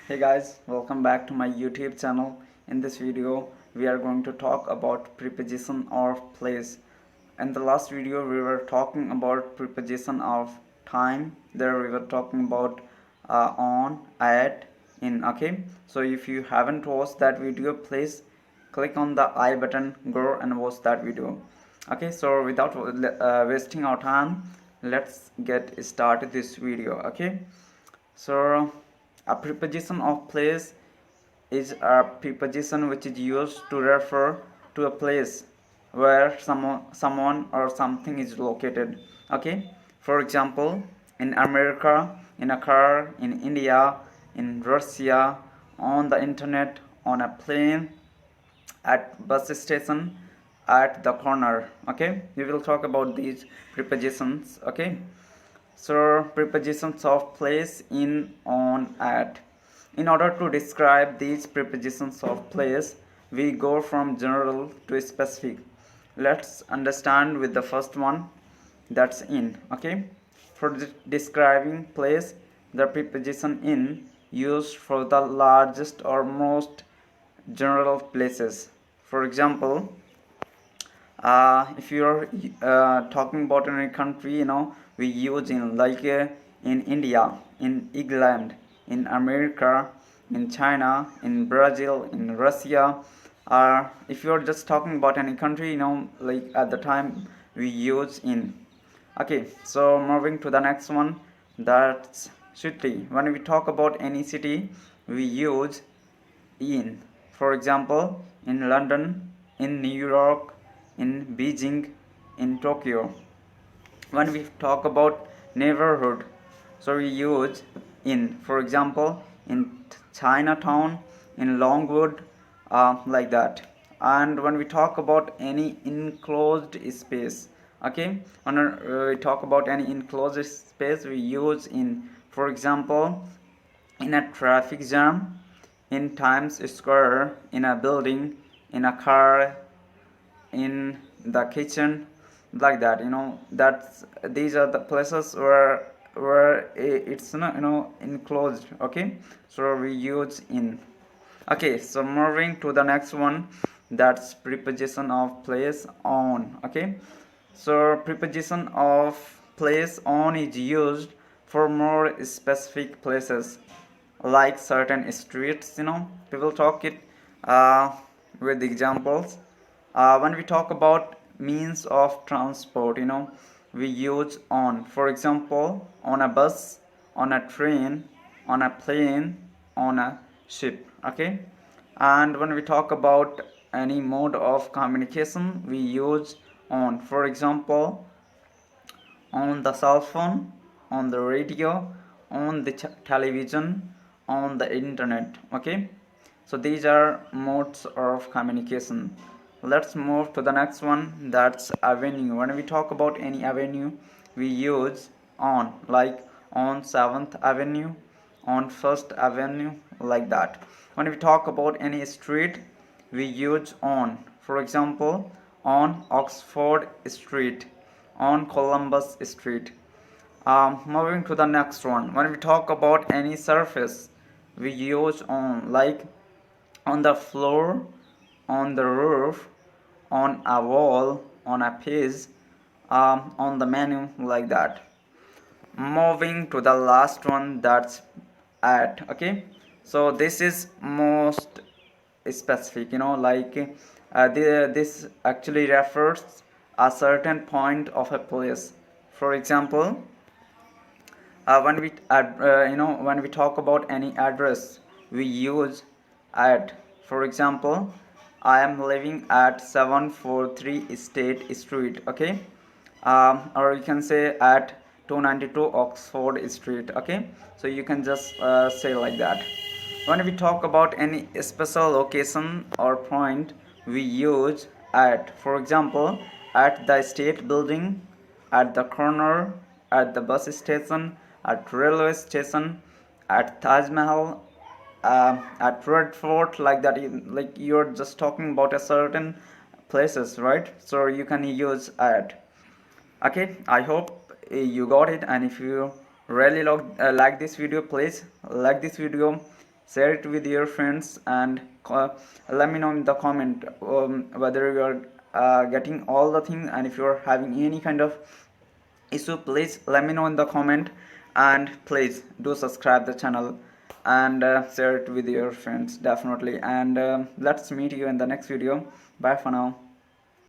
Hey guys, welcome back to my YouTube channel. In this video, we are going to talk about preposition of place. In the last video, we were talking about preposition of time. There we were talking about on, at, in. Okay, so if you haven't watched that video, please click on the I button, go and watch that video. Okay, so without wasting our time, let's get started this video. Okay, so a preposition of place is a preposition which is used to refer to a place where someone or something is located. Okay, for example, in America, in a car, in India, in Russia, on the internet, on a plane, at bus station, at the corner. Okay, we will talk about these prepositions. Okay, so prepositions of place, in, on, at. In order to describe these prepositions of place, we go from general to specific. Let's understand with the first one, that's in. Okay, for describing place, the preposition in used for the largest or most general places. For example, if you're talking about any country, we use in, like in India, in England, in America, in China, in Brazil, in Russia. If you're just talking about any country, like at the time we use in. Okay, so moving to the next one, that's city. When we talk about any city, we use in. For example, in London, in New York, in Beijing, in Tokyo. When we talk about neighborhood, so we use in. For example, in Chinatown, in Longwood, like that. And when we talk about any enclosed space, okay, when we talk about any enclosed space, we use in. For example, in a traffic jam, in Times Square, in a building, in a car, in the kitchen, like that. That's these are the places where it's enclosed. Okay, so we use in. Okay, so moving to the next one, that's preposition of place, on. Okay, so preposition of place, on, is used for more specific places, like certain streets. We will talk it uh, with examples. When we talk about means of transport, we use on. For example, on a bus, on a train, on a plane, on a ship. Okay, and when we talk about any mode of communication, we use on. For example, on the cell phone, on the radio, on the television, on the internet. Okay, so these are modes of communication. Let's move to the next one, that's avenue. When we talk about any avenue, we use on, like on 7th Avenue, on 1st Avenue, like that. When we talk about any street, we use on. For example, on Oxford Street, on Columbus Street. Moving to the next one, when we talk about any surface, we use on, like on the floor, on the roof, on a wall, on a page, on the menu, like that. Moving to the last one, that's at. Okay, so this is most specific, like this actually refers a certain point of a place. For example, when we talk about any address, we use at. For example, I am living at 743 State Street. Okay, or you can say at 292 Oxford Street. Okay, so you can just say like that. When we talk about any special location or point, we use at. For example, at the state building, at the corner, at the bus station, at railway station, at Taj Mahal, at Red Fort, like that. Like you're just talking about a certain places, right? So you can use at. Okay, I hope you got it, and if you really like this video, please like this video, share it with your friends, and let me know in the comment whether you are getting all the things, and if you are having any kind of issue, please let me know in the comment, and please do subscribe the channel and share it with your friends definitely. And let's meet you in the next video. Bye for now.